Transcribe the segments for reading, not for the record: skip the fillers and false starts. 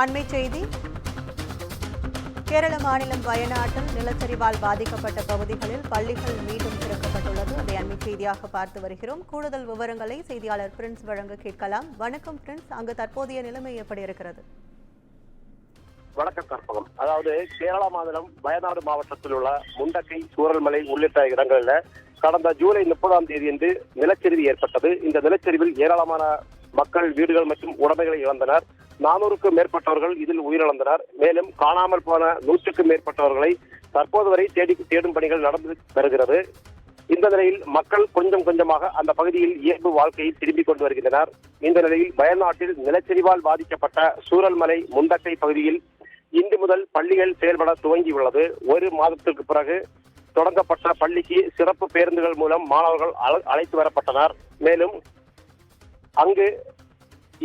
அண்மைச் செய்தி. கேரள மாநிலம் வயநாட்டில் நிலச்சரிவால் பாதிக்கப்பட்ட பகுதிகளில் பள்ளிகள் மீண்டும் திறக்கப்பட்டுள்ளது. அதை அண்மைச் செய்தியாக பார்த்து வருகிறோம். கூடுதல் விவரங்களை செய்தியாளர் பிரின்ஸ் வழங்க கேட்கலாம். வணக்கம் பிரின்ஸ், அங்கு தற்போதைய நிலைமை எப்படி இருக்கிறது? வணக்கம் கற்பகம். அதாவது கேரள மாநிலம் வயநாடு மாவட்டத்தில் உள்ள முண்டக்கை, சூரல்மலை உள்ளிட்ட இடங்களில் கடந்த ஜூலை 30ஆம் தேதியன்று நிலச்சரிவு ஏற்பட்டது. இந்த நிலச்சரிவில் ஏராளமான மக்கள் வீடுகள் மற்றும் உடைமைகளை இழந்தனர். 400க்கும் மேற்பட்டவர்கள் இதில் உயிரிழந்தனர். மேலும் காணாமல் போன 100க்கும் மேற்பட்டவர்களை தற்போது வரை தேடும் பணிகள் நடந்து வருகிறது. இந்த நிலையில் மக்கள் கொஞ்சம் கொஞ்சமாக அந்த பகுதியில் இயல்பு வாழ்க்கையை திரும்பிக் கொண்டு வருகின்றனர். இந்த நிலையில் வயநாட்டில் நிலச்சரிவால் பாதிக்கப்பட்ட சூரல்மலை முண்டக்கை பகுதியில் இன்று முதல் பள்ளிகள் செயல்பட துவங்கியுள்ளது. ஒரு மாதத்திற்கு பிறகு தொடங்கப்பட்ட பள்ளிக்கு சிறப்பு பேருந்துகள் மூலம் மாணவர்கள் அழைத்து வரப்பட்டனர். மேலும் அங்கு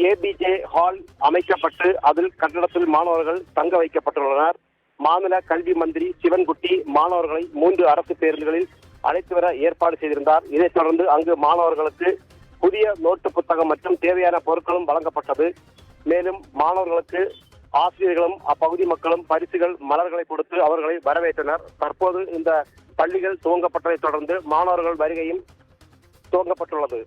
ஏபிஜே ஹால் அமைக்கப்பட்டு அதில் கட்டடத்தில் மாணவர்கள் தங்க வைக்கப்பட்டுள்ளனர். மாநில கல்வி மந்திரி சிவன்குட்டி மாணவர்களை 3 அரசு பேருந்துகளில் அழைத்து வர ஏற்பாடு செய்திருந்தார். இதைத் தொடர்ந்து அங்கு மாணவர்களுக்கு புதிய நோட்டு புத்தகம் மற்றும் தேவையான பொருட்களும் வழங்கப்பட்டது. மேலும் மாணவர்களுக்கு ஆசிரியர்களும் அப்பகுதி மக்களும் பரிசுகள், மலர்களை கொடுத்து அவர்களை வரவேற்றனர். தற்போது இந்த பள்ளிகள் துவங்கப்பட்டதை தொடர்ந்து மாணவர்கள் வருகையும் துவங்கப்பட்டுள்ளது.